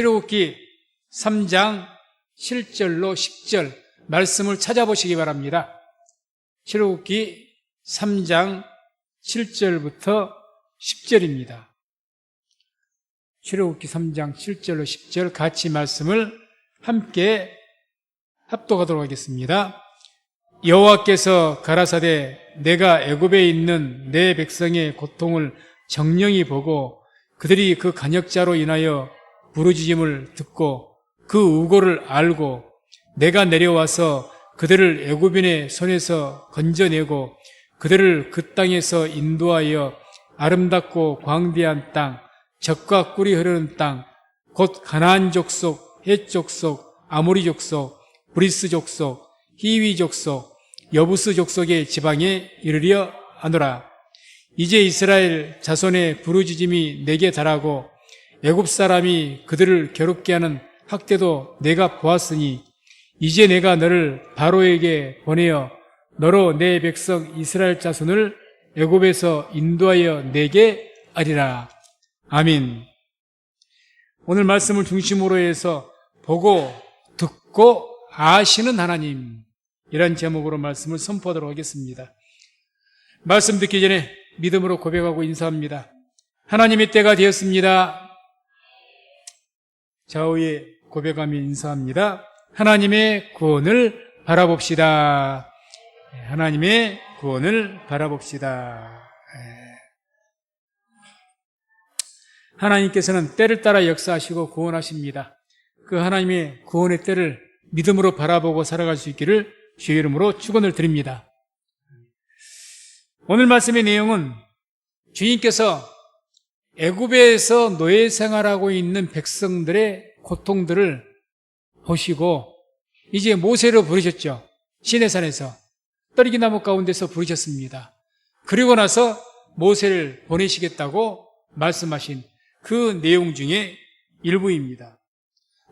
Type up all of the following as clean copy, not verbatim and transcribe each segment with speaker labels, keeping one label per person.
Speaker 1: 출애굽기 3장 7절로 10절 말씀을 찾아보시기 바랍니다. 출애굽기 3장 7절부터 10절입니다. 출애굽기 3장 7절로 10절 같이 말씀을 함께 합독하도록 하겠습니다. 여호와께서 가라사대 내가 애굽에 있는 내 백성의 고통을 정령히 보고 그들이 그 간역자로 인하여 부르짖음을 듣고 그 우고를 알고 내가 내려와서 그들을 애굽인의 손에서 건져내고 그들을 그 땅에서 인도하여 아름답고 광대한 땅, 젖과 꿀이 흐르는 땅, 곧 가나안 족속, 헷 족속, 아모리 족속, 브리스 족속, 히위 족속, 여부스 족속의 지방에 이르려 하노라. 이제 이스라엘 자손의 부르짖음이 내게 달하고 애굽 사람이 그들을 괴롭게 하는 학대도 내가 보았으니 이제 내가 너를 바로에게 보내어 너로 내 백성 이스라엘 자손을 애굽에서 인도하여 내게 하리라. 아멘. 오늘 말씀을 중심으로 해서 보고 듣고 아시는 하나님, 이런 제목으로 말씀을 선포하도록 하겠습니다. 말씀 듣기 전에 믿음으로 고백하고 인사합니다. 하나님의 때가 되었습니다. 좌우에 고백하며 인사합니다. 하나님의 구원을 바라봅시다. 하나님의 구원을 바라봅시다. 하나님께서는 때를 따라 역사하시고 구원하십니다. 그 하나님의 구원의 때를 믿음으로 바라보고 살아갈 수 있기를 주의 이름으로 축원을 드립니다. 오늘 말씀의 내용은 주님께서 애굽에서 노예 생활하고 있는 백성들의 고통들을 보시고 이제 모세를 부르셨죠. 시내산에서 떨기나무 가운데서 부르셨습니다. 그리고 나서 모세를 보내시겠다고 말씀하신 그 내용 중에 일부입니다.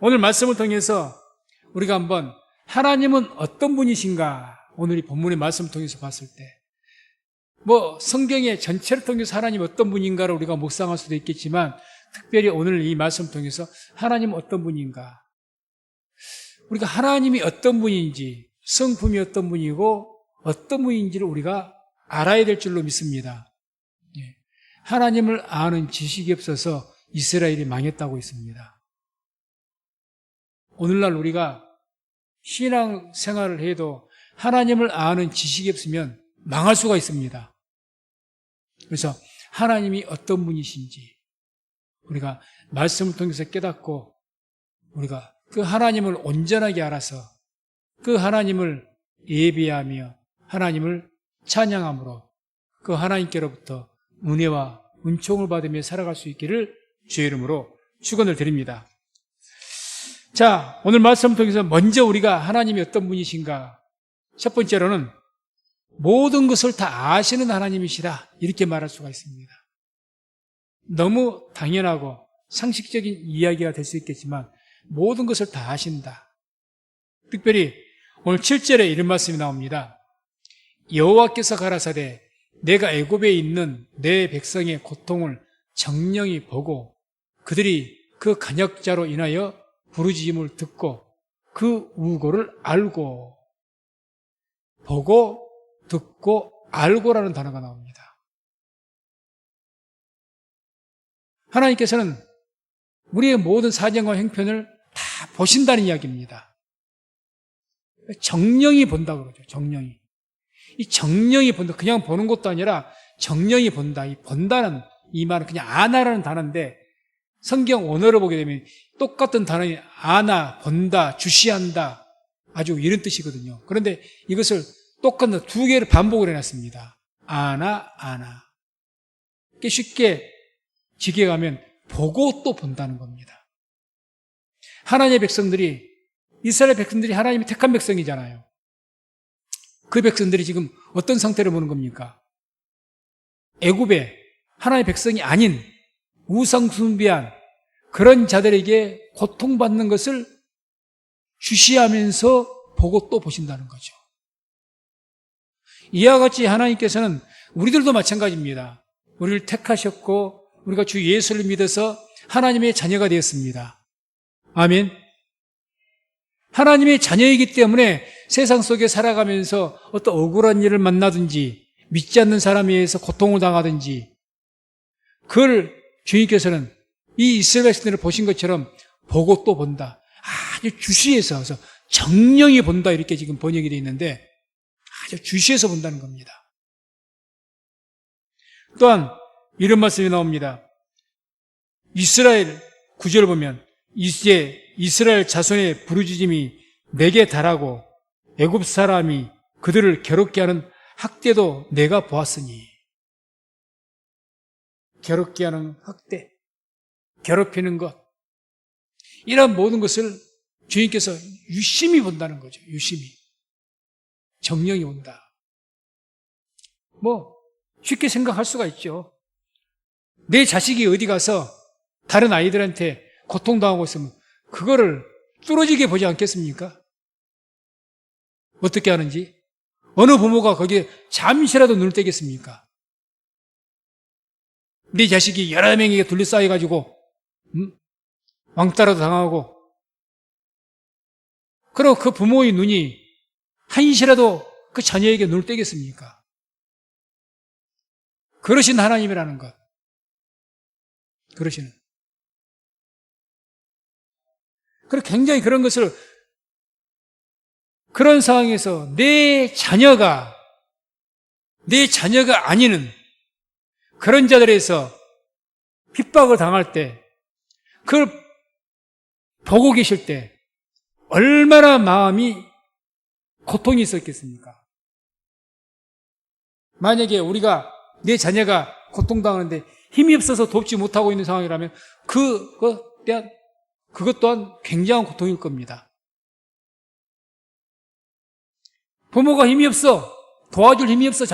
Speaker 1: 오늘 말씀을 통해서 우리가 한번 하나님은 어떤 분이신가, 오늘 이 본문의 말씀을 통해서 봤을 때 성경의 전체를 통해서 하나님 어떤 분인가를 우리가 묵상할 수도 있겠지만 특별히 오늘 이 말씀을 통해서 하나님은 어떤 분인가, 우리가 하나님이 어떤 분인지, 성품이 어떤 분이고 어떤 분인지를 우리가 알아야 될 줄로 믿습니다. 하나님을 아는 지식이 없어서 이스라엘이 망했다고 했습니다. 오늘날 우리가 신앙 생활을 해도 하나님을 아는 지식이 없으면 망할 수가 있습니다. 그래서 하나님이 어떤 분이신지 우리가 말씀을 통해서 깨닫고 우리가 그 하나님을 온전하게 알아서 그 하나님을 예배하며 하나님을 찬양함으로 그 하나님께로부터 은혜와 은총을 받으며 살아갈 수 있기를 주의 이름으로 축원을 드립니다. 자, 오늘 말씀을 통해서 먼저 우리가 하나님이 어떤 분이신가, 첫 번째로는 모든 것을 다 아시는 하나님이시다, 이렇게 말할 수가 있습니다. 너무 당연하고 상식적인 이야기가 될 수 있겠지만 모든 것을 다 아신다. 특별히 오늘 7절에 이런 말씀이 나옵니다. 여호와께서 가라사대 내가 애굽에 있는 내 백성의 고통을 정령히 보고 그들이 그 간역자로 인하여 부르짖음을 듣고 그 우고를 알고, 보고 듣고 알고라는 단어가 나옵니다. 하나님께서는 우리의 모든 사정과 형편을 다 보신다는 이야기입니다. 정령히 본다고 그러죠. 정령히. 이 정령히 본다, 그냥 보는 것도 아니라 정령히 본다. 이 본다는 이 말은 그냥 아나라는 단어인데 성경 원어를 보게 되면 똑같은 단어인 아나, 본다, 주시한다, 아주 이런 뜻이거든요. 그런데 이것을 똑같은 두 개를 반복을 해놨습니다. 아나, 아나. 쉽게 직역하면 보고 또 본다는 겁니다. 하나님의 백성들이, 이스라엘 백성들이 하나님이 택한 백성이잖아요. 그 백성들이 지금 어떤 상태를 보는 겁니까? 애굽에 하나님의 백성이 아닌 우상 숭배한 그런 자들에게 고통받는 것을 주시하면서 보고 또 보신다는 거죠. 이와 같이 하나님께서는 우리들도 마찬가지입니다. 우리를 택하셨고 우리가 주 예수를 믿어서 하나님의 자녀가 되었습니다. 아멘. 하나님의 자녀이기 때문에 세상 속에 살아가면서 어떤 억울한 일을 만나든지 믿지 않는 사람에 의해서 고통을 당하든지 그걸 주님께서는 이 이스라엘 백성들을 보신 것처럼 보고 또 본다. 아주 주시해서 그래서 정령이 본다 이렇게 지금 번역이 되어 있는데 아주 주시해서 본다는 겁니다. 또한 이런 말씀이 나옵니다. 이스라엘 9절 보면 이제 이스라엘 자손의 부르짖음이 내게 달하고 애굽 사람이 그들을 괴롭게 하는 학대도 내가 보았으니. 괴롭게 하는 학대, 괴롭히는 것, 이런 모든 것을 주님께서 유심히 본다는 거죠. 유심히. 정령이 온다. 쉽게 생각할 수가 있죠. 내 자식이 어디 가서 다른 아이들한테 고통당하고 있으면 그거를 뚫어지게 보지 않겠습니까? 어떻게 하는지? 어느 부모가 거기에 잠시라도 눈을 떼겠습니까? 네 자식이 여러 명에게 둘러싸여가지고 왕따라도 당하고 그럼 그 부모의 눈이 한시라도 그 자녀에게 눈을 떼겠습니까? 그러신 하나님이라는 것. 그러시는. 그리고 굉장히 그런 것을 그런 상황에서 내 자녀가 아니는 그런 자들에서 핍박을 당할 때 그걸 보고 계실 때 얼마나 마음이 고통이 있었겠습니까? 만약에 우리가 내 자녀가 고통당하는데 힘이 없어서 돕지 못하고 있는 상황이라면 그것 또한 굉장한 고통일 겁니다. 부모가 힘이 없어, 도와줄 힘이 없어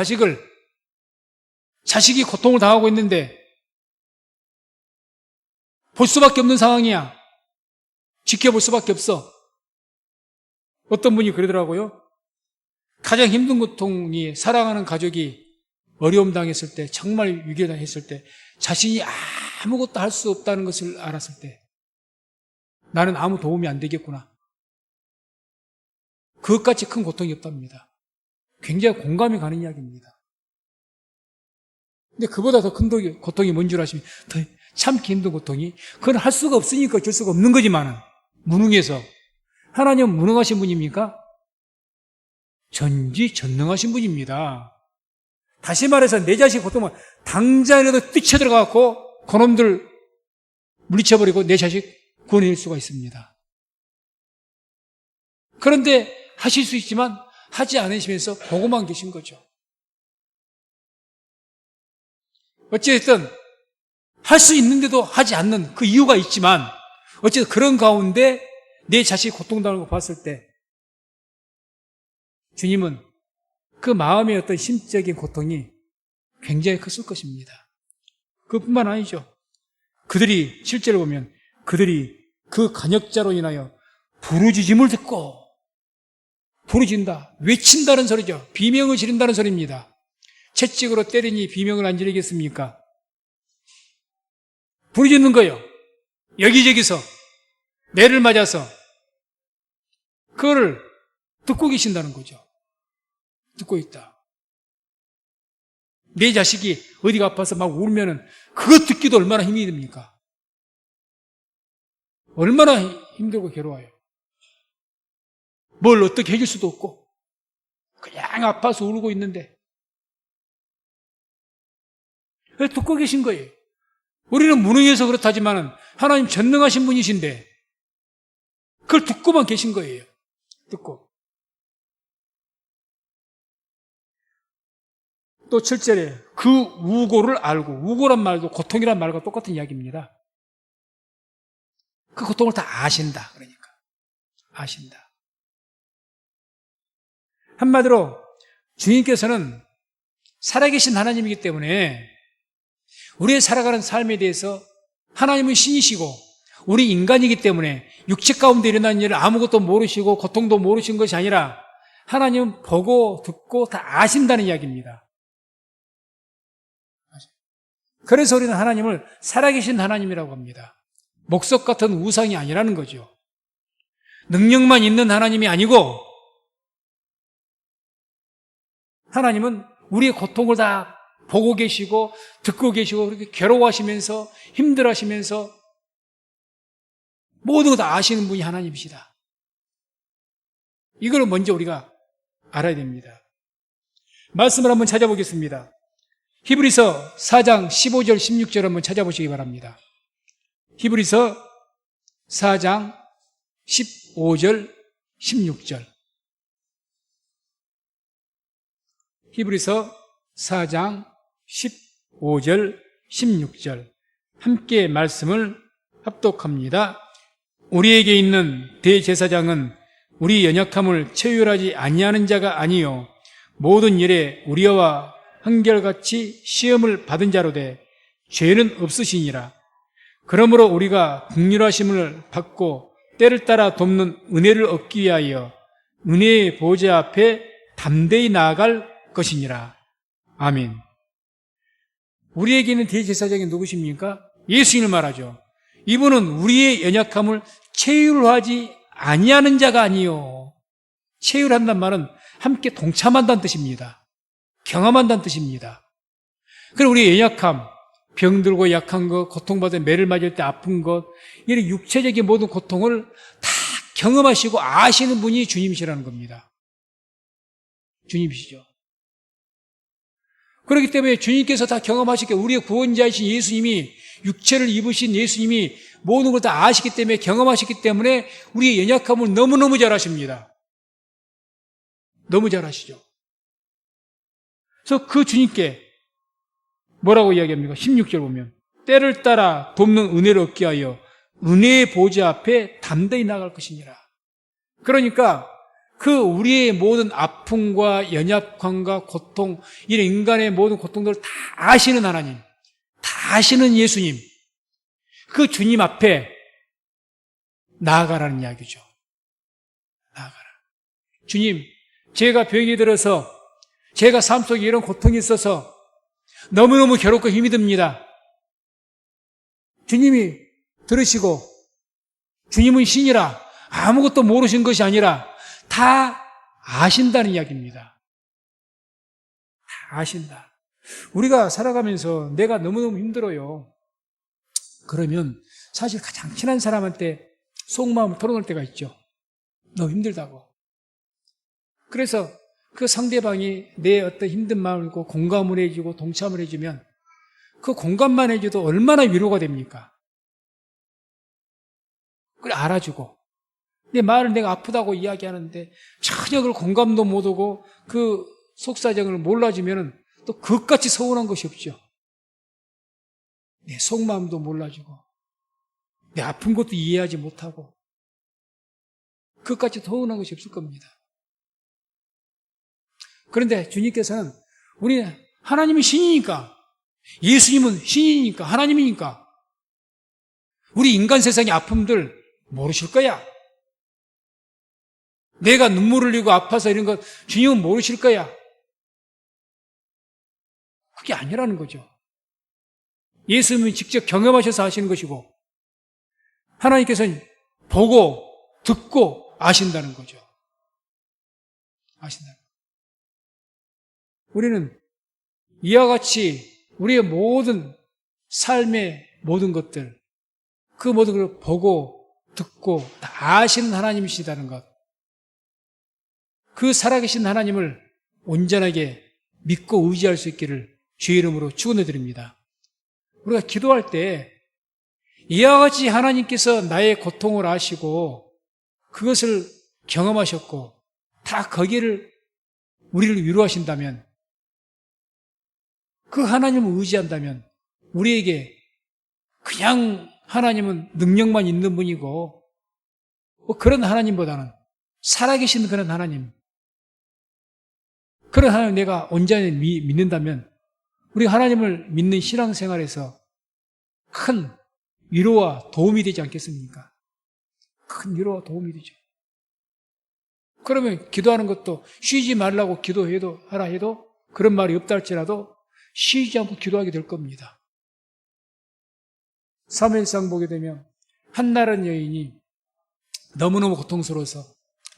Speaker 1: 자식이 고통을 당하고 있는데 볼 수밖에 없는 상황이야. 지켜볼 수밖에 없어. 어떤 분이 그러더라고요. 가장 힘든 고통이 사랑하는 가족이 어려움 당했을 때, 정말 위기에 당했을 때 자신이 아무것도 할 수 없다는 것을 알았을 때 나는 아무 도움이 안 되겠구나. 그것같이 큰 고통이 없답니다. 굉장히 공감이 가는 이야기입니다. 근데 그보다 더 큰 고통이 뭔 줄 아시면 더 참기 힘든 고통이 그건 할 수가 없으니까 어쩔 수가 없는 거지만 무능해서 하나님은 무능하신 분입니까? 전지전능하신 분입니다. 다시 말해서 내 자식 고통을 당장이라도 뛰쳐들어가고 그놈들 물리쳐버리고 내 자식 구원해낼 수가 있습니다. 그런데 하실 수 있지만 하지 않으시면서 보고만 계신 거죠. 어찌됐든 할 수 있는데도 하지 않는 그 이유가 있지만 어쨌든 그런 가운데 내 자식이 고통당하는 거 봤을 때 주님은 그 마음의 어떤 심적인 고통이 굉장히 컸을 것입니다. 그뿐만 아니죠. 그들이 실제로 보면 그들이 그 간역자로 인하여 부르짖음을 듣고 부르짖는다. 외친다는 소리죠. 비명을 지른다는 소리입니다. 채찍으로 때리니 비명을 안 지르겠습니까? 부르짖는 거예요. 여기저기서 매를 맞아서 그거를 듣고 계신다는 거죠. 듣고 있다. 내 자식이 어디가 아파서 막 울면은 그거 듣기도 얼마나 힘이 듭니까? 얼마나 힘들고 괴로워요. 뭘 어떻게 해줄 수도 없고 그냥 아파서 울고 있는데 왜 듣고 계신 거예요? 우리는 무능해서 그렇다지만 하나님 전능하신 분이신데 그걸 듣고만 계신 거예요. 듣고. 또 7절에 그 우고를 알고, 우고란 말도 고통이란 말과 똑같은 이야기입니다. 그 고통을 다 아신다. 그러니까 아신다. 한마디로 주님께서는 살아계신 하나님이기 때문에 우리의 살아가는 삶에 대해서 하나님은 신이시고 우리 인간이기 때문에 육체 가운데 일어난 일을 아무것도 모르시고 고통도 모르신 것이 아니라 하나님은 보고 듣고 다 아신다는 이야기입니다. 그래서 우리는 하나님을 살아계신 하나님이라고 합니다. 목석 같은 우상이 아니라는 거죠. 능력만 있는 하나님이 아니고 하나님은 우리의 고통을 다 보고 계시고 듣고 계시고 그렇게 괴로워하시면서 힘들어하시면서 모든 걸 다 아시는 분이 하나님이시다. 이걸 먼저 우리가 알아야 됩니다. 말씀을 한번 찾아보겠습니다. 히브리서 4장 15절 16절 한번 찾아보시기 바랍니다. 히브리서 4장 15절 16절 히브리서 4장 15절 16절 함께 말씀을 합독합니다. 우리에게 있는 대제사장은 우리 연약함을 체휼하지 아니하는 자가 아니요 모든 일에 우리와 한결같이 시험을 받은 자로 돼 죄는 없으시니라. 그러므로 우리가 긍휼하심을 받고 때를 따라 돕는 은혜를 얻기 위하여 은혜의 보좌 앞에 담대히 나아갈 것이니라. 아멘. 우리에게 있는 대제사장이 누구십니까? 예수님을 말하죠. 이분은 우리의 연약함을 체휼하지 아니하는 자가 아니요. 체휼한다는 말은 함께 동참한다는 뜻입니다. 경험한다는 뜻입니다. 그럼 우리의 연약함, 병들고 약한 것, 고통받은 매를 맞을 때 아픈 것, 이런 육체적인 모든 고통을 다 경험하시고 아시는 분이 주님이시라는 겁니다. 주님이시죠. 그렇기 때문에 주님께서 다 경험하시기에 우리의 구원자이신 예수님이 육체를 입으신 예수님이 모든 걸 다 아시기 때문에 경험하시기 때문에 우리의 연약함을 너무너무 잘 아십니다. 너무 잘 아시죠. 그래서 그 주님께 뭐라고 이야기합니까? 16절 보면 때를 따라 돕는 은혜를 얻게 하여 은혜의 보좌 앞에 담대히 나갈 것이니라. 그러니까 그 우리의 모든 아픔과 연약함과 고통, 이런 인간의 모든 고통들을 다 아시는 하나님, 다 아시는 예수님, 그 주님 앞에 나아가라는 이야기죠. 나아가라. 주님, 제가 병이 들어서 제가 삶 속에 이런 고통이 있어서 너무너무 괴롭고 힘이 듭니다. 주님이 들으시고 주님은 신이라 아무것도 모르신 것이 아니라 다 아신다는 이야기입니다. 다 아신다. 우리가 살아가면서 내가 너무너무 힘들어요. 그러면 사실 가장 친한 사람한테 속마음을 털어놓을 때가 있죠. 너무 힘들다고. 그래서 그 상대방이 내 어떤 힘든 마음을 읽고 공감을 해주고 동참을 해주면 그 공감만 해줘도 얼마나 위로가 됩니까? 그래 알아주고 내 말을 내가 아프다고 이야기하는데 전혀 그걸 공감도 못하고 그 속사정을 몰라주면 또 그것같이 서운한 것이 없죠. 내 속마음도 몰라주고 내 아픈 것도 이해하지 못하고 그것같이 서운한 것이 없을 겁니다. 그런데 주님께서는 우리 하나님이 신이니까 예수님은 신이니까 하나님이니까 우리 인간 세상의 아픔들 모르실 거야. 내가 눈물 흘리고 아파서 이런 것 주님은 모르실 거야. 그게 아니라는 거죠. 예수님은 직접 경험하셔서 하시는 것이고 하나님께서는 보고 듣고 아신다는 거죠. 아신다는 거죠. 우리는 이와 같이 우리의 모든 삶의 모든 것들 그 모든 걸 보고 듣고 다 아시는 하나님이시다는 것, 그 살아계신 하나님을 온전하게 믿고 의지할 수 있기를 주의 이름으로 축원해드립니다. 우리가 기도할 때 이와 같이 하나님께서 나의 고통을 아시고 그것을 경험하셨고 다 거기를 우리를 위로하신다면 그 하나님을 의지한다면 우리에게 그냥 하나님은 능력만 있는 분이고 그런 하나님보다는 살아계신 그런 하나님, 그런 하나님 내가 온전히 믿는다면 우리 하나님을 믿는 신앙생활에서 큰 위로와 도움이 되지 않겠습니까? 큰 위로와 도움이 되죠. 그러면 기도하는 것도 쉬지 말라고 기도해도 하라 해도 그런 말이 없다 할지라도 쉬지 않고 기도하게 될 겁니다. 사무엘상 보게 되면 한나라는 여인이 너무너무 고통스러워서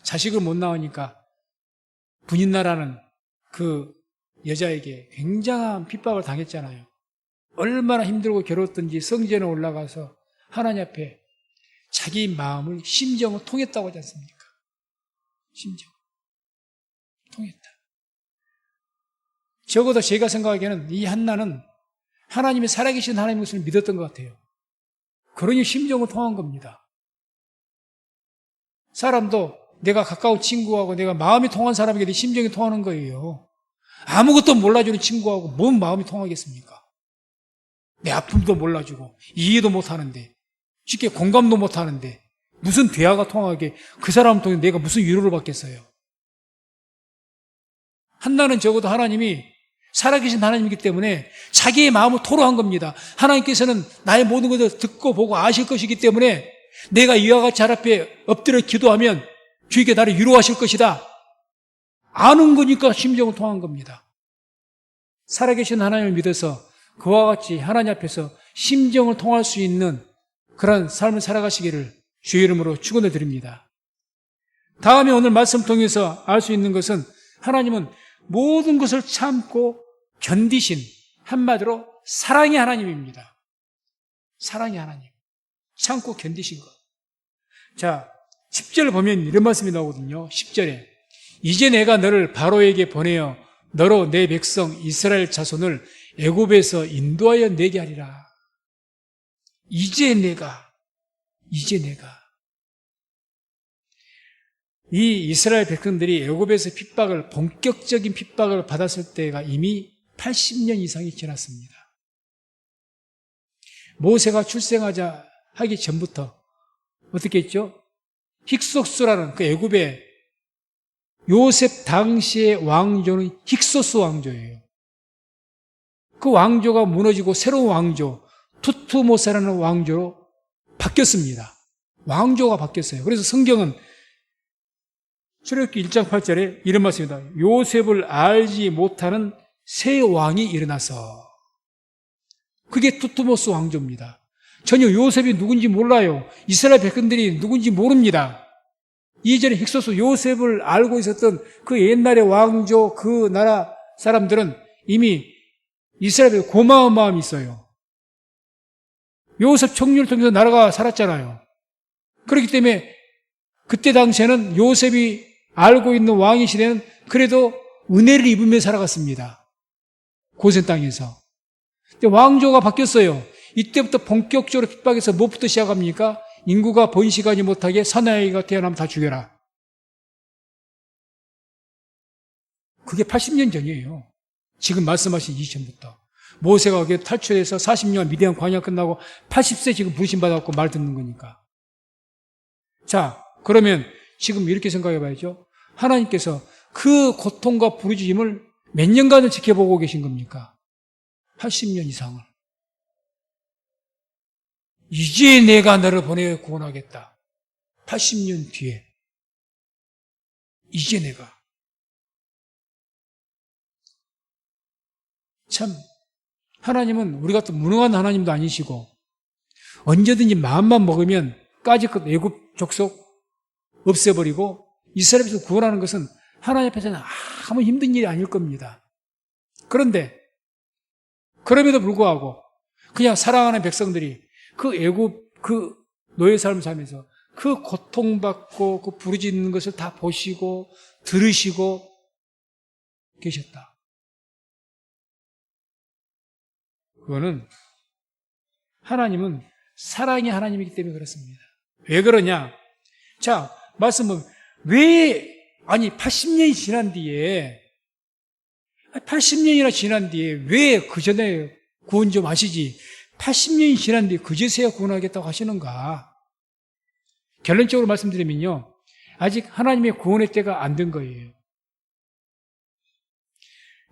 Speaker 1: 자식을 못 낳으니까 분인나라는 그 여자에게 굉장한 핍박을 당했잖아요. 얼마나 힘들고 괴로웠던지 성전에 올라가서 하나님 앞에 자기 마음을, 심정을 통했다고 하지 않습니까? 심정. 통했다. 적어도 제가 생각하기에는 이 한나는 하나님이 살아계신 하나님의 것을 믿었던 것 같아요. 그러니 심정을 통한 겁니다. 사람도 내가 가까운 친구하고 내가 마음이 통한 사람에게 내 심정이 통하는 거예요. 아무것도 몰라주는 친구하고 뭔 마음이 통하겠습니까? 내 아픔도 몰라주고 이해도 못하는데, 쉽게 공감도 못하는데 무슨 대화가 통하게 그 사람을 통해 내가 무슨 위로를 받겠어요? 한나는 적어도 하나님이 살아계신 하나님이기 때문에 자기의 마음을 토로한 겁니다. 하나님께서는 나의 모든 것을 듣고 보고 아실 것이기 때문에 내가 이와 같이 하나님 앞에 엎드려 기도하면 주님께 나를 위로하실 것이다. 아는 거니까 심정을 통한 겁니다. 살아계신 하나님을 믿어서 그와 같이 하나님 앞에서 심정을 통할 수 있는 그런 삶을 살아가시기를 주의 이름으로 축원을 드립니다. 다음에 오늘 말씀 통해서 알 수 있는 것은 하나님은 모든 것을 참고 견디신, 한마디로 사랑의 하나님입니다. 사랑의 하나님. 참고 견디신 것. 자, 10절 보면 이런 말씀이 나오거든요. 10절에 이제 내가 너를 바로에게 보내어 너로 내 백성 이스라엘 자손을 애굽에서 인도하여 내게 하리라. 이제 내가 이 이스라엘 백성들이 애굽에서 핍박을, 본격적인 핍박을 받았을 때가 이미 80년 이상이 지났습니다. 모세가 출생하자 하기 전부터 어떻게 했죠? 힉소스라는 그 애굽의 요셉 당시의 왕조는 힉소스 왕조예요. 그 왕조가 무너지고 새로운 왕조 투트모세라는 왕조로 바뀌었습니다. 왕조가 바뀌었어요. 그래서 성경은 출애굽기 1장 8절에 이런 말씀입니다. 요셉을 알지 못하는 새 왕이 일어나서. 그게 투트모스 왕조입니다. 전혀 요셉이 누군지 몰라요. 이스라엘 백성들이 누군지 모릅니다. 이전에 힉소스 요셉을 알고 있었던 그 옛날의 왕조 그 나라 사람들은 이미 이스라엘에 고마운 마음이 있어요. 요셉 총리를 통해서 나라가 살았잖아요. 그렇기 때문에 그때 당시에는 요셉이 알고 있는 왕의 시대는 그래도 은혜를 입으며 살아갔습니다. 고센 땅에서. 근데 왕조가 바뀌었어요. 이때부터 본격적으로 핍박에서 무엇부터 시작합니까? 인구가 번식하지 못하게 사나이가 태어나면 다 죽여라. 그게 80년 전이에요. 지금 말씀하신 이전부터. 모세가 거기에 탈출해서 40년 미디안 광야 끝나고 80세 지금 부르심받아갖고 말 듣는 거니까. 자, 그러면 지금 이렇게 생각해 봐야죠. 하나님께서 그 고통과 부르짖음을 몇 년간을 지켜보고 계신 겁니까? 80년 이상을. 이제 내가 너를 보내 구원하겠다. 80년 뒤에. 이제 내가. 참, 하나님은 우리 같은 무능한 하나님도 아니시고, 언제든지 마음만 먹으면 까짓것 애굽 족속 없애버리고, 이스라엘에서 구원하는 것은 하나님 앞에서는 아무 힘든 일이 아닐 겁니다. 그런데, 그럼에도 불구하고, 그냥 사랑하는 백성들이 그 애굽, 그 노예 삶을 살면서 그 고통받고 그 부르짖는 것을 다 보시고, 들으시고 계셨다. 그거는 하나님은 사랑의 하나님이기 때문에 그렇습니다. 왜 그러냐? 자, 말씀은 아니 80년이 지난 뒤에 80년이나 지난 뒤에 왜 그 전에 구원 좀 하시지 80년이 지난 뒤에 그제서야 구원하겠다고 하시는가? 결론적으로 말씀드리면요, 아직 하나님의 구원의 때가 안 된 거예요.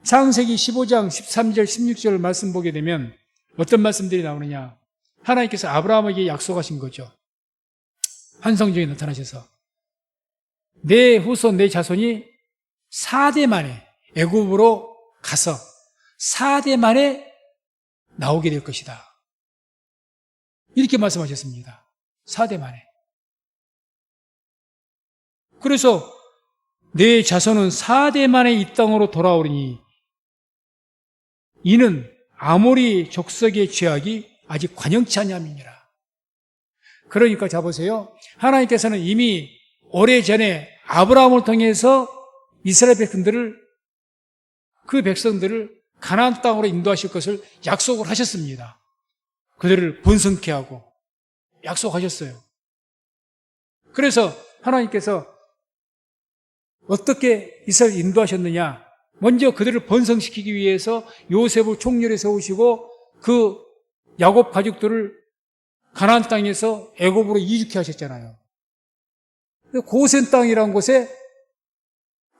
Speaker 1: 창세기 15장 13절 16절 말씀 보게 되면 어떤 말씀들이 나오느냐? 하나님께서 아브라함에게 약속하신 거죠. 환상중에 나타나셔서 내 후손 내 자손이 4대 만에 애굽으로 가서 4대 만에 나오게 될 것이다. 이렇게 말씀하셨습니다. 4대 만에. 그래서 내 자손은 4대 만에 이 땅으로 돌아오리니 이는 아모리 족속의 죄악이 아직 관영치 아니함이니라. 그러니까 자 보세요. 하나님께서는 이미 오래전에 아브라함을 통해서 이스라엘 백성들을, 그 백성들을 가나안 땅으로 인도하실 것을 약속을 하셨습니다. 그들을 번성케 하고 약속하셨어요. 그래서 하나님께서 어떻게 이스라엘을 인도하셨느냐? 먼저 그들을 번성시키기 위해서 요셉을 총렬에 세우시고 그 야곱 가족들을 가나안 땅에서 애굽으로 이주케 하셨잖아요. 고센 땅이라는 곳에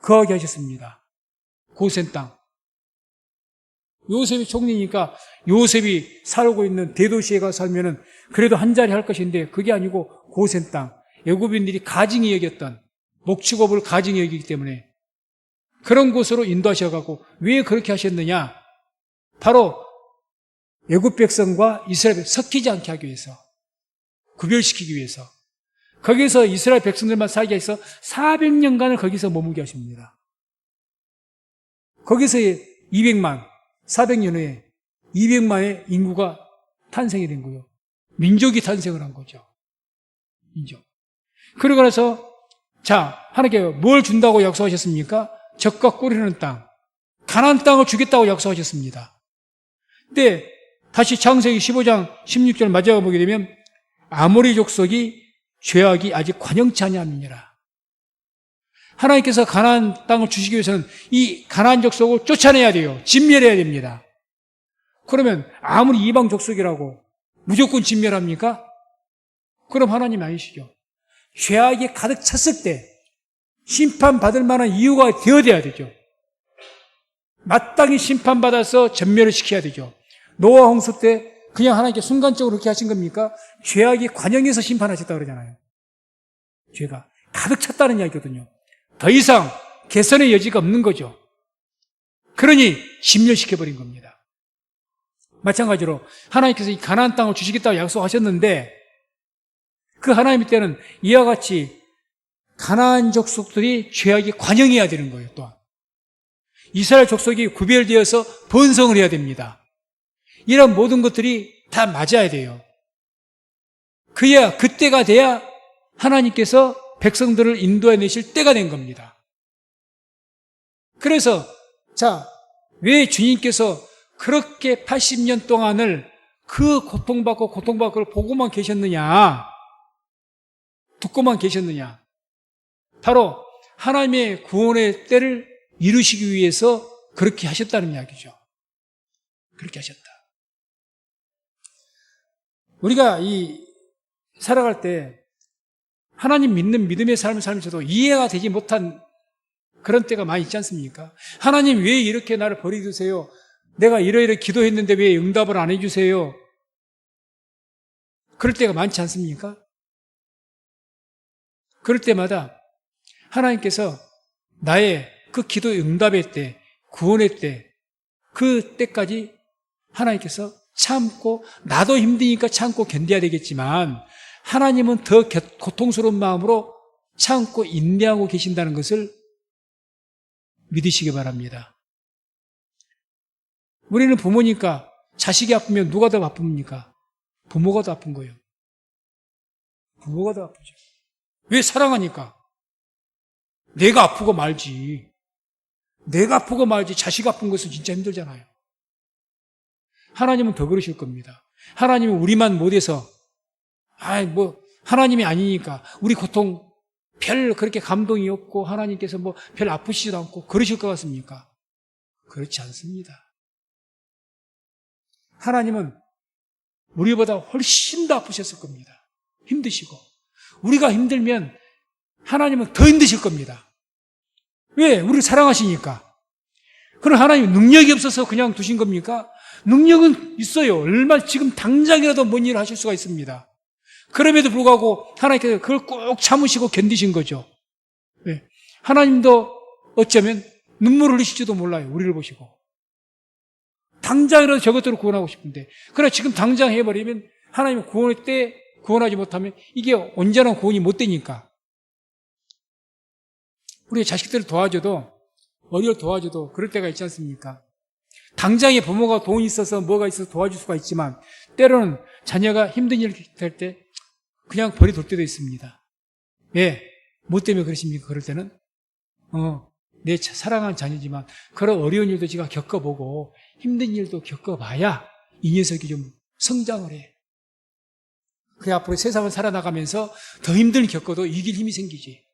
Speaker 1: 거하게 하셨습니다. 고센 땅. 요셉이 총리니까 요셉이 살고 있는 대도시에 가서 살면은 그래도 한 자리 할 것인데 그게 아니고 고센 땅. 애굽인들이 가증히 여겼던 목축업을 가증히 여기기 때문에 그런 곳으로 인도하셔가고 왜 그렇게 하셨느냐? 바로 애굽 백성과 이스라엘 백성 섞이지 않게 하기 위해서, 구별시키기 위해서. 거기서 이스라엘 백성들만 살게 해서 400년간을 거기서 머물게 하십니다. 거기서 200만, 400년 후에 200만의 인구가 탄생이 된 거예요. 민족이 탄생을 한 거죠. 민족. 그러고 나서 자, 하나님께 뭘 준다고 약속하셨습니까? 젖과 꿀이 흐르는 땅, 가나안 땅을 주겠다고 약속하셨습니다. 근데 다시 창세기 15장 16절 마지막에 보게 되면 아모리 족속이 죄악이 아직 관영치 아니함이니라. 하나님께서 가나안 땅을 주시기 위해서는 이 가나안 족속을 쫓아내야 돼요. 진멸해야 됩니다. 그러면 아무리 이방 족속이라고 무조건 진멸합니까? 그럼 하나님 아니시죠. 죄악이 가득 찼을 때 심판받을 만한 이유가 되어야 되죠. 마땅히 심판받아서 전멸을 시켜야 되죠. 노아 홍수 때 그냥 하나님께 순간적으로 그렇게 하신 겁니까? 죄악이 관영해서 심판하셨다 그러잖아요. 죄가 가득 찼다는 이야기거든요. 더 이상 개선의 여지가 없는 거죠. 그러니 진멸시켜버린 겁니다. 마찬가지로 하나님께서 이 가나안 땅을 주시겠다고 약속하셨는데 그 하나님의 때는 이와 같이 가나안 족속들이 죄악이 관영해야 되는 거예요. 또한 이스라엘 족속이 구별되어서 번성을 해야 됩니다. 이런 모든 것들이 다 맞아야 돼요. 그래야 그때가 돼야 하나님께서 백성들을 인도해내실 때가 된 겁니다. 그래서 자, 왜 주님께서 그렇게 80년 동안을 그 고통받고 그걸 보고만 계셨느냐, 듣고만 계셨느냐? 바로 하나님의 구원의 때를 이루시기 위해서 그렇게 하셨다는 이야기죠. 그렇게 하셨다. 우리가 살아갈 때 하나님 믿는 믿음의 삶을 살면서도 이해가 되지 못한 그런 때가 많이 있지 않습니까? 하나님 왜 이렇게 나를 버리세요? 내가 이러이러 기도했는데 왜 응답을 안 해주세요? 그럴 때가 많지 않습니까? 그럴 때마다 하나님께서 나의 그 기도의 응답의 때, 구원의 때, 그 때까지 하나님께서 참고, 나도 힘드니까 참고 견뎌야 되겠지만 하나님은 더 고통스러운 마음으로 참고 인내하고 계신다는 것을 믿으시기 바랍니다. 우리는 부모니까 자식이 아프면 누가 더 아픕니까? 부모가 더 아픈 거예요. 부모가 더 아프죠. 왜? 사랑하니까. 내가 아프고 말지. 내가 아프고 말지 자식 아픈 것은 진짜 힘들잖아요. 하나님은 더 그러실 겁니다. 하나님은 우리만 못해서 하나님이 아니니까 우리 고통 별 그렇게 감동이 없고 하나님께서 별 아프시지도 않고 그러실 것 같습니까? 그렇지 않습니다. 하나님은 우리보다 훨씬 더 아프셨을 겁니다. 힘드시고. 우리가 힘들면 하나님은 더 힘드실 겁니다. 왜? 우리를 사랑하시니까. 그럼 하나님 능력이 없어서 그냥 두신 겁니까? 능력은 있어요. 얼마 지금 당장이라도 뭔 일을 하실 수가 있습니다. 그럼에도 불구하고 하나님께서 그걸 꼭 참으시고 견디신 거죠. 왜? 하나님도 어쩌면 눈물을 흘리실지도 몰라요. 우리를 보시고. 당장이라도 저것들을 구원하고 싶은데, 그러나 지금 당장 해버리면 하나님은 구원할 때 구원하지 못하면 이게 온전한 구원이 못 되니까 우리 자식들을 도와줘도, 어디를 도와줘도 그럴 때가 있지 않습니까? 당장에 부모가 돈이 있어서 뭐가 있어서 도와줄 수가 있지만, 때로는 자녀가 힘든 일을 할 때 그냥 버려둘 때도 있습니다. 왜? 뭐 때문에 그러십니까? 그럴 때는? 내 사랑하는 자녀지만 그런 어려운 일도 제가 겪어보고 힘든 일도 겪어봐야 이 녀석이 좀 성장을 해. 그래 앞으로 세상을 살아나가면서 더 힘든 일 겪어도 이길 힘이 생기지.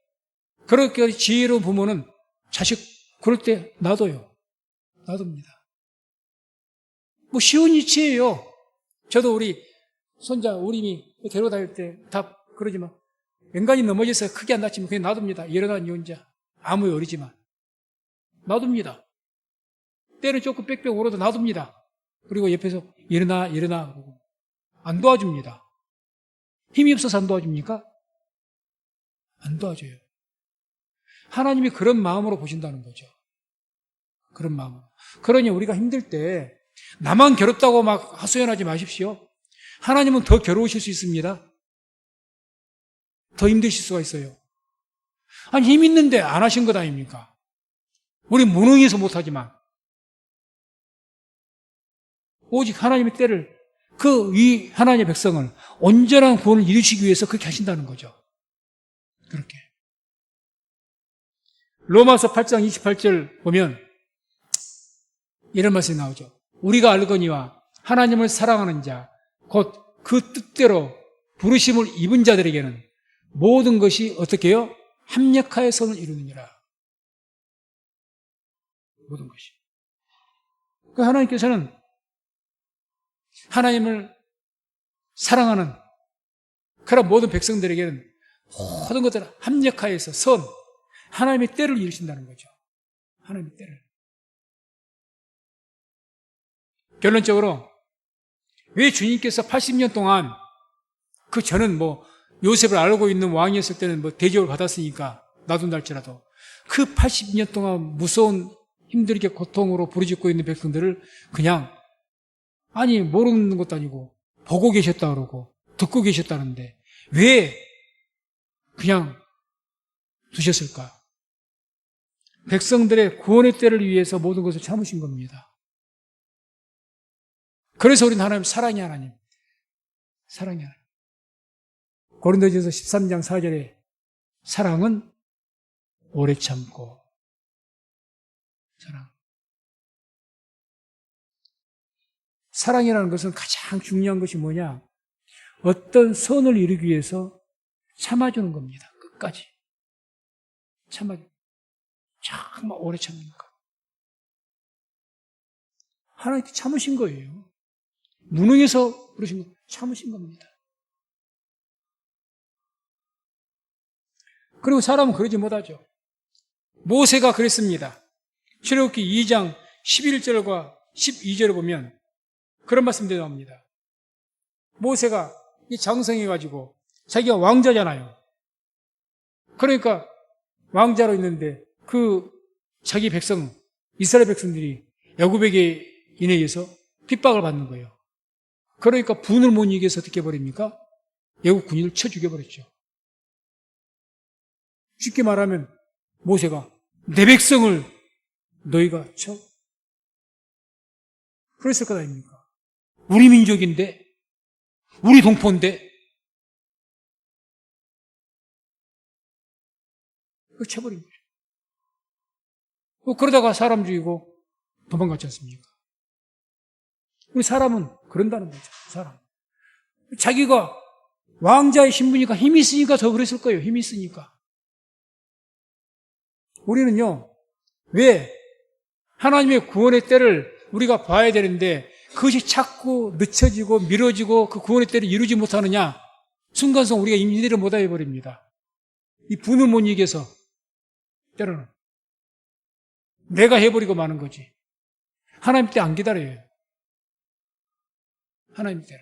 Speaker 1: 그렇게 지혜로운 부모는 자식 그럴 때 놔둬요. 놔둡니다. 뭐 쉬운 이치예요. 저도 우리 손자 우림이 데려다닐 때 다 그러지만 맹간이 넘어져서 크게 안 다치면 그냥 놔둡니다. 일어난 이 혼자 아무리 어리지만 놔둡니다. 때는 조금 빽빽 오르도 놔둡니다. 그리고 옆에서 일어나 그러고 안 도와줍니다. 힘이 없어서 안 도와줍니까? 안 도와줘요. 하나님이 그런 마음으로 보신다는 거죠. 그런 마음으로. 그러니 우리가 힘들 때 나만 괴롭다고 막 하소연하지 마십시오. 하나님은 더 괴로우실 수 있습니다. 더 힘드실 수가 있어요. 아니 힘 있는데 안 하신 것 아닙니까? 우리 무능해서 못하지만 오직 하나님의 때를 이 하나님의 백성을 온전한 구원을 이루시기 위해서 그렇게 하신다는 거죠. 그렇게. 로마서 8장 28절 보면 이런 말씀이 나오죠. 우리가 알거니와 하나님을 사랑하는 자 곧 그 뜻대로 부르심을 입은 자들에게는 모든 것이 어떻게 해요? 합력하여 선을 이루느니라. 모든 것이. 그 하나님께서는 하나님을 사랑하는 그런 모든 백성들에게는 모든 것들을 합력하여서 하나님의 때를 이루신다는 거죠. 하나님의 때를. 결론적으로 왜 주님께서 80년 동안 저는 요셉을 알고 있는 왕이었을 때는 대접을 받았으니까 놔둔다 할지라도 그 80년 동안 무서운 힘들게 고통으로 부르짖고 있는 백성들을 그냥 모르는 것도 아니고 보고 계셨다 그러고 듣고 계셨다는데 왜 그냥 두셨을까? 백성들의 구원의 때를 위해서 모든 것을 참으신 겁니다. 그래서 우리는 하나님 사랑의 하나님. 고린도전서 13장 4절에 사랑은 오래 참고 사랑이라는 것은 가장 중요한 것이 뭐냐? 어떤 선을 이루기 위해서 참아주는 겁니다. 끝까지. 정말 오래 참는 것. 하나님께 참으신 거예요. 무능해서 그러신 거 참으신 겁니다. 그리고 사람은 그러지 못하죠. 모세가 그랬습니다. 출애굽기 2장 11절과 12절을 보면 그런 말씀들이 나옵니다. 모세가 장성해가지고 자기가 왕자잖아요. 그러니까 왕자로 있는데 자기 백성, 이스라엘 백성들이 애굽에게 인해서 핍박을 받는 거예요. 그러니까 분을 못 이겨서 어떻게 해버립니까? 애굽 군인을 쳐 죽여버렸죠. 쉽게 말하면 모세가 내 백성을 너희가 쳐? 그랬을 것 아닙니까? 우리 민족인데 우리 동포인데 그거 쳐버린 거죠. 그러다가 사람 죽이고 도망갔지 않습니까? 우리 사람은 그런다는 거죠. 사람. 자기가 왕자의 신분이니까 힘이 있으니까 더 그랬을 거예요. 힘이 있으니까. 우리는요, 왜 하나님의 구원의 때를 우리가 봐야 되는데 그것이 자꾸 늦춰지고 미뤄지고 그 구원의 때를 이루지 못하느냐? 순간성 우리가 인지를 못해 버립니다. 이 분을 못 이겨서 때로는 내가 해버리고 마는 거지. 하나님 때 안 기다려요. 하나님 때를.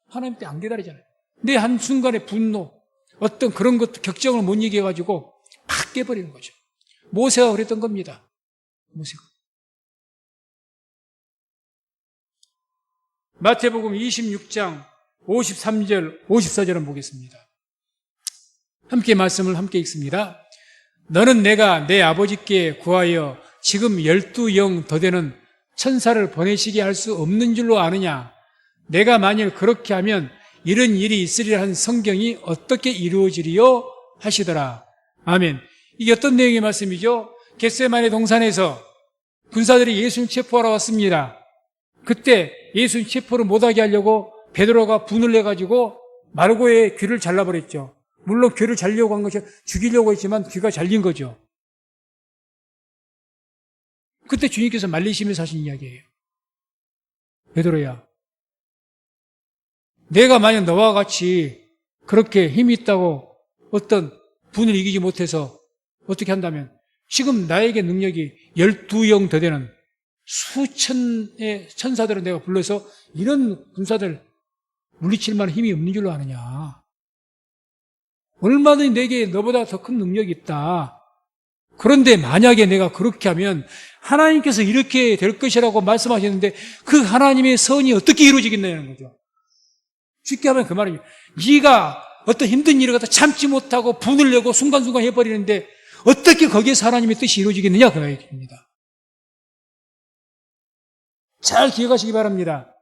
Speaker 1: 하나님 때 안 기다리잖아요. 내 한순간의 분노, 어떤 그런 것도 격정을 못 이겨가지고 팍 깨버리는 거죠. 모세가 그랬던 겁니다. 모세가. 마태복음 26장 53절, 54절을 보겠습니다. 함께 말씀을 함께 읽습니다. 너는 내가 내 아버지께 구하여 지금 12영 더 되는 천사를 보내시게 할 수 없는 줄로 아느냐? 내가 만일 그렇게 하면 이런 일이 있으리라 한 성경이 어떻게 이루어지리요? 하시더라. 아멘. 이게 어떤 내용의 말씀이죠? 겟세마네 동산에서 군사들이 예수님 체포하러 왔습니다. 그때 예수님 체포를 못하게 하려고 베드로가 분을 내가지고 마르고의 귀를 잘라버렸죠. 물론 귀를 잘려고 한 것이 죽이려고 했지만 귀가 잘린 거죠. 그때 주님께서 말리시면서 하신 이야기예요. 베드로야, 내가 만약 너와 같이 그렇게 힘이 있다고 어떤 분을 이기지 못해서 어떻게 한다면 지금 나에게 능력이 12영 더 되는 수천의 천사들을 내가 불러서 이런 군사들 물리칠 만한 힘이 없는 줄로 아느냐. 얼마든지 내게 너보다 더 큰 능력이 있다. 그런데 만약에 내가 그렇게 하면 하나님께서 이렇게 될 것이라고 말씀하셨는데 그 하나님의 선이 어떻게 이루어지겠냐는 거죠. 쉽게 하면 그 말입니다. 네가 어떤 힘든 일을 갖다 참지 못하고 분을 내고 순간순간 해버리는데 어떻게 거기에서 하나님의 뜻이 이루어지겠느냐 그 얘기입니다. 잘 기억하시기 바랍니다.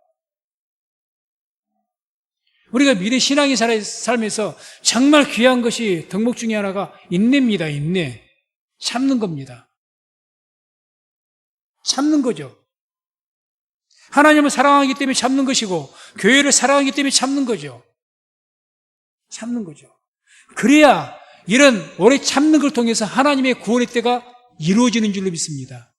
Speaker 1: 우리가 미래 신앙의 삶에서 정말 귀한 것이 덕목 중에 하나가 인내입니다. 인내. 참는 겁니다. 참는 거죠. 하나님을 사랑하기 때문에 참는 것이고 교회를 사랑하기 때문에 참는 거죠. 참는 거죠. 그래야 이런 오래 참는 걸 통해서 하나님의 구원의 때가 이루어지는 줄로 믿습니다.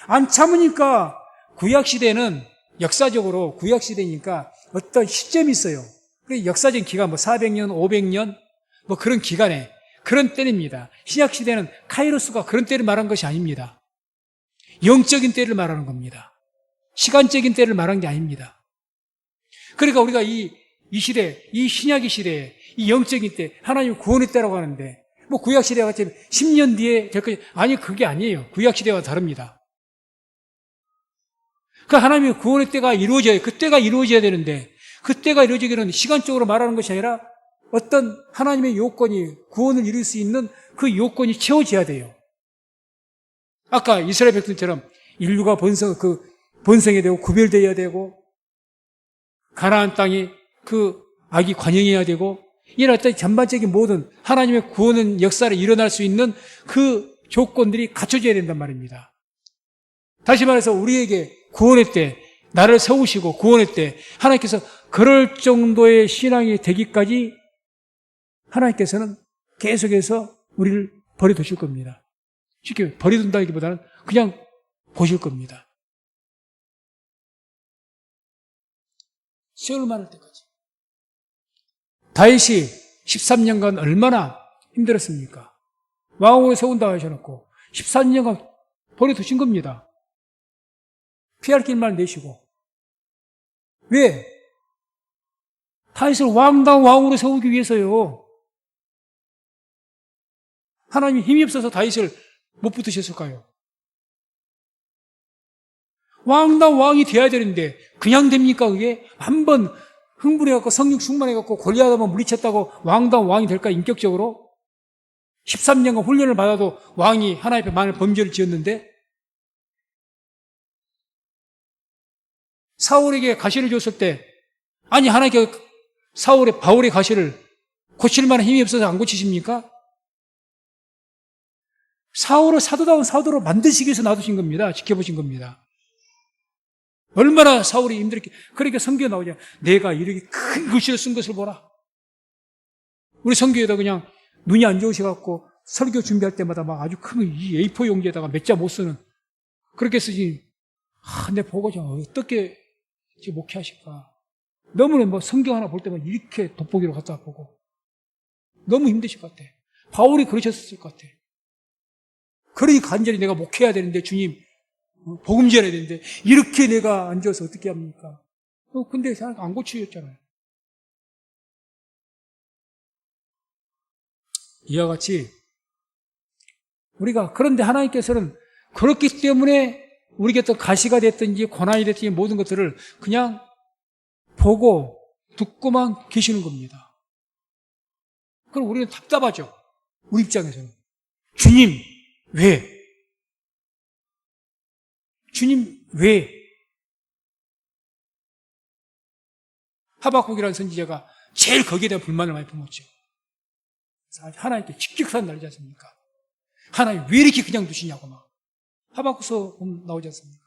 Speaker 1: 안 참으니까 구약시대는 역사적으로 구약시대니까 어떤 시점이 있어요. 그래서 역사적인 기간 400년, 500년 그런 기간에 그런 때입니다. 신약시대는 카이로스가 그런 때를 말한 것이 아닙니다. 영적인 때를 말하는 겁니다. 시간적인 때를 말한 게 아닙니다. 그러니까 우리가 이 시대, 이 신약의 시대에 이 영적인 때, 하나님 구원의 때라고 하는데 구약시대와 같이 10년 뒤에 될 것이 아니 그게 아니에요. 구약시대와 다릅니다. 그 하나님의 구원의 때가 이루어져야 그 때가 이루어져야 되는데 그 때가 이루어지기는 시간적으로 말하는 것이 아니라 어떤 하나님의 요건이 구원을 이룰 수 있는 그 요건이 채워져야 돼요. 아까 이스라엘 백성처럼 인류가 번성이 되고 구별되어야 되고 가나안 땅이 그 악이 관영해야 되고 이런 어떤 전반적인 모든 하나님의 구원은 역사를 일어날 수 있는 그 조건들이 갖춰져야 된단 말입니다. 다시 말해서 우리에게 구원의 때, 나를 세우시고 구원의 때 하나님께서 그럴 정도의 신앙이 되기까지 하나님께서는 계속해서 우리를 버려두실 겁니다. 쉽게 버려둔다기보다는 그냥 보실 겁니다. 세월 많을 때까지. 다윗이 13년간 얼마나 힘들었습니까? 왕으로 세운다고 하셔놓고 13년간 버려두신 겁니다. 피할 길만 내시고. 왜? 다윗을 왕다운 왕으로 세우기 위해서요. 하나님이 힘이 없어서 다윗을 못 붙으셨을까요? 왕다운 왕이 돼야 되는데 그냥 됩니까 그게? 한번 흥분해갖고 성령 충만해갖고 골리앗 한번 물리쳤다고 왕다운 왕이 될까 인격적으로? 13년간 훈련을 받아도 왕이 하나님 앞에 많은 범죄를 지었는데 사울에게 가시를 줬을 때 아니 하나님께 바울의 가시를 고칠 만한 힘이 없어서 안 고치십니까? 사울을 사도다운 사도로 만드시기 위해서 놔두신 겁니다. 지켜보신 겁니다. 얼마나 사울이 힘들게 그러니까 성경에 나오죠. 내가 이렇게 큰 글씨를 쓴 것을 보라. 우리 성경에다 그냥 눈이 안 좋으셔갖고 설교 준비할 때마다 막 아주 큰 이 A4 용지에다가 몇 자 못 쓰는 그렇게 쓰지. 내 보고 좀 어떻게 목회하실까. 너무 성경 하나 볼 때만 이렇게 돋보기로 갖다 보고 너무 힘드실 것 같아. 바울이 그러셨을 것 같아. 그러니 간절히 내가 목회해야 되는데 주님 복음 전해야 되는데 이렇게 내가 앉아서 어떻게 합니까? 근데 안 고치셨잖아요. 이와 같이 우리가 그런데 하나님께서는 그렇기 때문에 우리에게 또 가시가 됐든지 고난이 됐든지 모든 것들을 그냥 보고 듣고만 계시는 겁니다. 그럼 우리는 답답하죠. 우리 입장에서는. 주님, 왜? 주님, 왜? 하박국이라는 선지자가 제일 거기에 대한 불만을 많이 품었죠. 하나님께 직격탄 날리지 않습니까? 하나님 왜 이렇게 그냥 두시냐고 막. 하박국서 나오지 않습니까?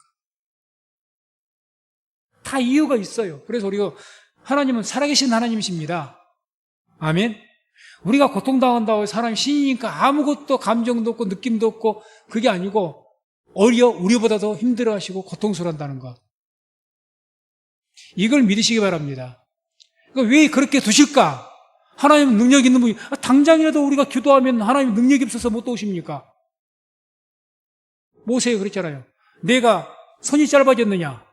Speaker 1: 다 이유가 있어요. 그래서 우리가 하나님은 살아계신 하나님이십니다. 아멘. 우리가 고통당한다고 해서 하나님 신이니까 아무것도 감정도 없고 느낌도 없고 그게 아니고 오히려 우리보다도 힘들어하시고 고통스러워한다는 것. 이걸 믿으시기 바랍니다. 그러니까 왜 그렇게 두실까? 하나님은 능력 있는 분이 당장이라도 우리가 기도하면 하나님 능력이 없어서 못 도우십니까? 모세가 그랬잖아요. 내가 손이 짧아졌느냐?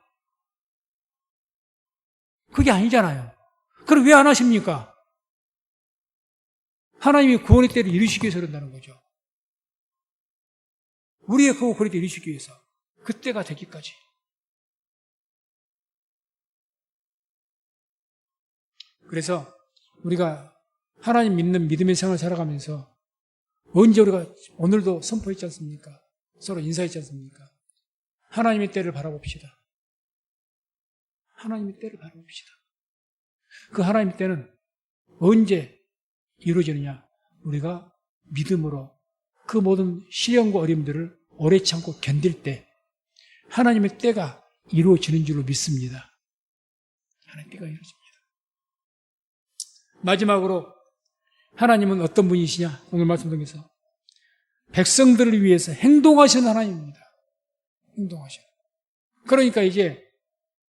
Speaker 1: 그게 아니잖아요. 그럼 왜 안 하십니까? 하나님이 구원의 때를 이루시기 위해서 그런다는 거죠. 우리의 그 구원의 때를 이루시기 위해서 그때가 되기까지. 그래서 우리가 하나님 믿는 믿음의 생활을 살아가면서 언제 우리가 오늘도 선포했지 않습니까? 서로 인사했지 않습니까? 하나님의 때를 바라봅시다. 하나님의 때를 바라봅시다. 그 하나님의 때는 언제 이루어지느냐? 우리가 믿음으로 그 모든 시련과 어려움들을 오래 참고 견딜 때 하나님의 때가 이루어지는 줄로 믿습니다. 하나님의 때가 이루어집니다. 마지막으로 하나님은 어떤 분이시냐? 오늘 말씀 중에서 백성들을 위해서 행동하시는 하나님입니다. 행동하시는. 그러니까 이제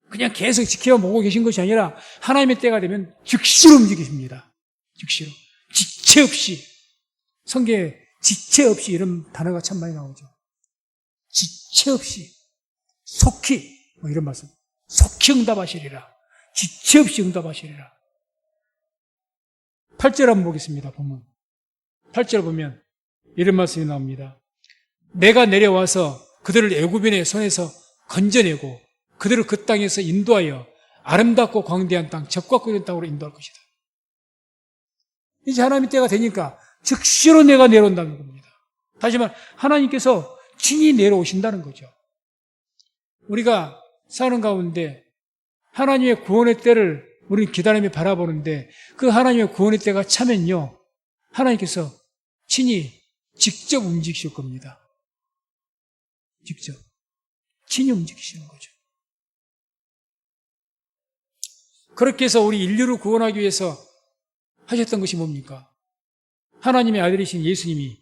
Speaker 1: 그냥 계속 지켜보고 계신 것이 아니라 하나님의 때가 되면 즉시로 움직이십니다. 즉시로. 지체 없이. 성경에 지체 없이 이런 단어가 참 많이 나오죠. 지체 없이. 속히. 이런 말씀. 속히 응답하시리라. 지체 없이 응답하시리라. 8절 한번 보겠습니다. 보면 8절 보면 이런 말씀이 나옵니다. 내가 내려와서 그들을 애굽인의 손에서 건져내고 그들을 그 땅에서 인도하여 아름답고 광대한 땅, 적과 꿀린 땅으로 인도할 것이다. 이제 하나님의 때가 되니까 즉시로 내가 내려온다는 겁니다. 다시 말해 하나님께서 친히 내려오신다는 거죠. 우리가 사는 가운데 하나님의 구원의 때를 우리는 기다리며 바라보는데 그 하나님의 구원의 때가 차면요 하나님께서 친히 직접 움직이실 겁니다. 직접 친히 움직이시는 거죠. 그렇게 해서 우리 인류를 구원하기 위해서 하셨던 것이 뭡니까? 하나님의 아들이신 예수님이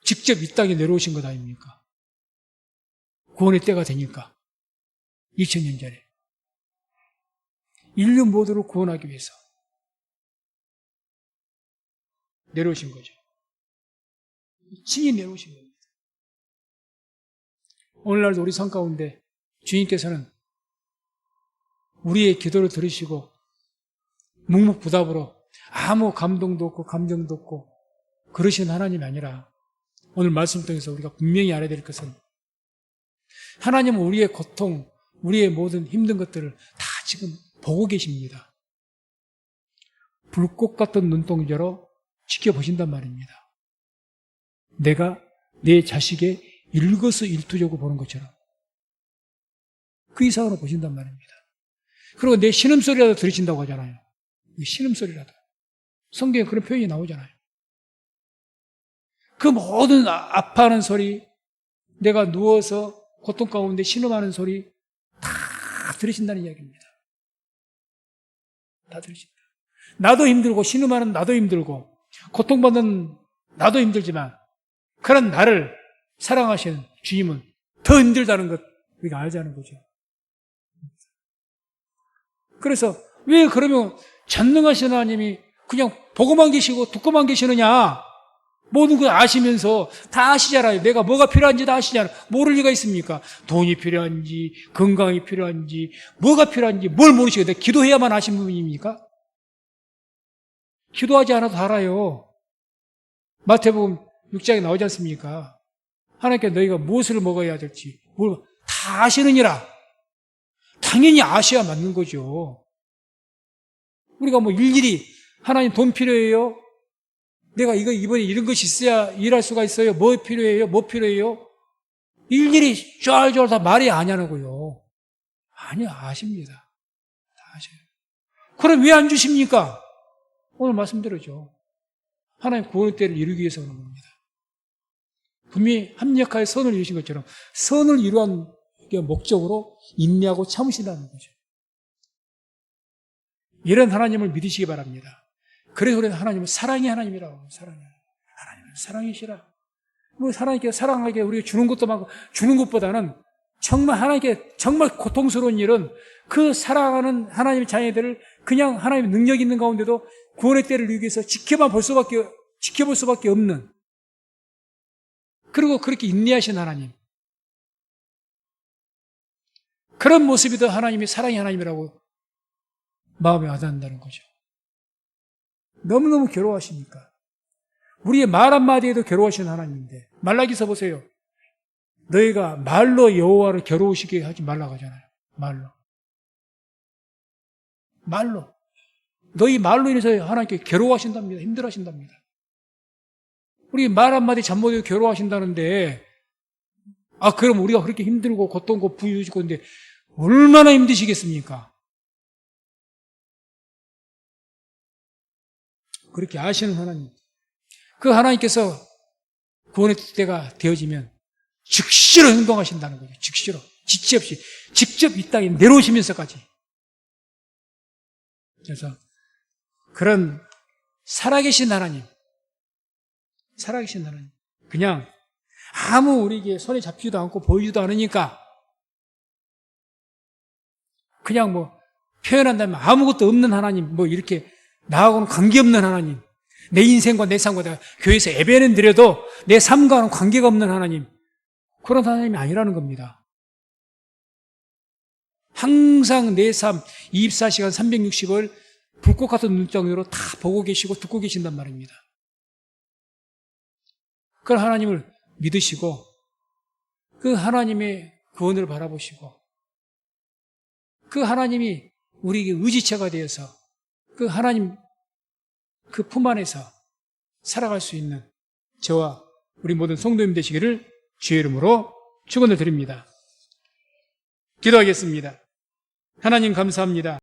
Speaker 1: 직접 이 땅에 내려오신 것 아닙니까? 구원의 때가 되니까 2000년 전에 인류 모두를 구원하기 위해서 내려오신 거죠. 친히 내려오신 겁니다. 오늘날도 우리 삶 가운데 주님께서는 우리의 기도를 들으시고 묵묵부답으로 아무 감동도 없고 감정도 없고 그러시는 하나님이 아니라 오늘 말씀 통해서 우리가 분명히 알아야 될 것은 하나님은 우리의 고통, 우리의 모든 힘든 것들을 다 지금 보고 계십니다. 불꽃 같은 눈동자로 지켜보신단 말입니다. 내가 내 자식의 일거수일투족을 보는 것처럼 그 이상으로 보신단 말입니다. 그리고 내 신음소리라도 들으신다고 하잖아요. 신음소리라도. 성경에 그런 표현이 나오잖아요. 그 모든 아파하는 소리, 내가 누워서 고통 가운데 신음하는 소리 다 들으신다는 이야기입니다. 다 들으신다. 나도 힘들고 신음하는 나도 힘들고 고통받는 나도 힘들지만 그런 나를 사랑하시는 주님은 더 힘들다는 것 우리가 알자는 거죠. 그래서 왜 그러면 전능하신 하나님이 그냥 보고만 계시고 듣고만 계시느냐? 모든 걸 아시면서 다 아시잖아요. 내가 뭐가 필요한지 다 아시잖아요. 모를 리가 있습니까? 돈이 필요한지 건강이 필요한지 뭐가 필요한지 뭘 모르시고 내가 기도해야만 아시는 분입니까? 기도하지 않아도 다 알아요. 마태복음 6장에 나오지 않습니까? 하나님께 너희가 무엇을 먹어야 될지 뭘 다 아시느니라. 당연히 아셔야 맞는 거죠. 우리가 뭐 일일이 하나님 돈 필요해요? 내가 이번에 이런 것이 있어야 일할 수가 있어요. 뭐 필요해요? 뭐 필요해요? 일일이 쫄쫄 다 말이 아냐고요. 아니요, 아십니다. 다 아셔요. 그럼 왜 안 주십니까? 오늘 말씀드렸죠. 하나님 구원의 때를 이루기 위해서 그런 겁니다. 분명히 합력하여 선을 이루신 것처럼 선을 이루한 목적으로 인내하고 참으신다는 거죠. 이런 하나님을 믿으시기 바랍니다. 그래서 우리는 하나님은 사랑의 하나님이라고. 하나님은 사랑이시라. 뭐 하나님께 사랑하게 우리가 주는 것도 많고, 주는 것보다는 정말 하나님께 정말 고통스러운 일은 그 사랑하는 하나님의 자녀들을 그냥 하나님의 능력 있는 가운데도 구원의 때를 이루기 위해서 지켜볼 수밖에 없는, 그리고 그렇게 인내하신 하나님, 그런 모습이 더 하나님이 사랑의 하나님이라고 마음에 와닿는다는 거죠. 너무너무 괴로워하시니까. 우리의 말 한마디에도 괴로워하시는 하나님인데, 말라기서 보세요. 너희가 말로 여호와를 괴로우시게 하지 말라고 하잖아요. 말로. 너희 말로 인해서 하나님께 괴로워하신답니다. 힘들어하신답니다. 우리 말 한마디 잘못해도 괴로워하신다는데, 그럼 우리가 그렇게 힘들고 고통고 부유지고 있는데 얼마나 힘드시겠습니까? 그렇게 아시는 하나님. 그 하나님께서 구원의 때가 되어지면 즉시로 행동하신다는 거죠. 즉시로. 지체 없이. 직접 이 땅에 내려오시면서까지. 그래서 그런 살아계신 하나님. 그냥 아무 우리에게 손에 잡히지도 않고 보이지도 않으니까 그냥 뭐 표현한다면 아무것도 없는 하나님, 뭐 이렇게 나하고는 관계없는 하나님, 내 인생과 내 삶과 내가 교회에서 예배는 드려도 내 삶과는 관계가 없는 하나님, 그런 하나님이 아니라는 겁니다. 항상 내 삶 24시간 360을 불꽃 같은 눈덩이로 다 보고 계시고 듣고 계신단 말입니다. 그런 하나님을 믿으시고 그 하나님의 구원을 바라보시고 그 하나님이 우리에게 의지체가 되어서 그 하나님 그 품 안에서 살아갈 수 있는 저와 우리 모든 성도님 되시기를 주의 이름으로 축원을 드립니다. 기도하겠습니다. 하나님 감사합니다.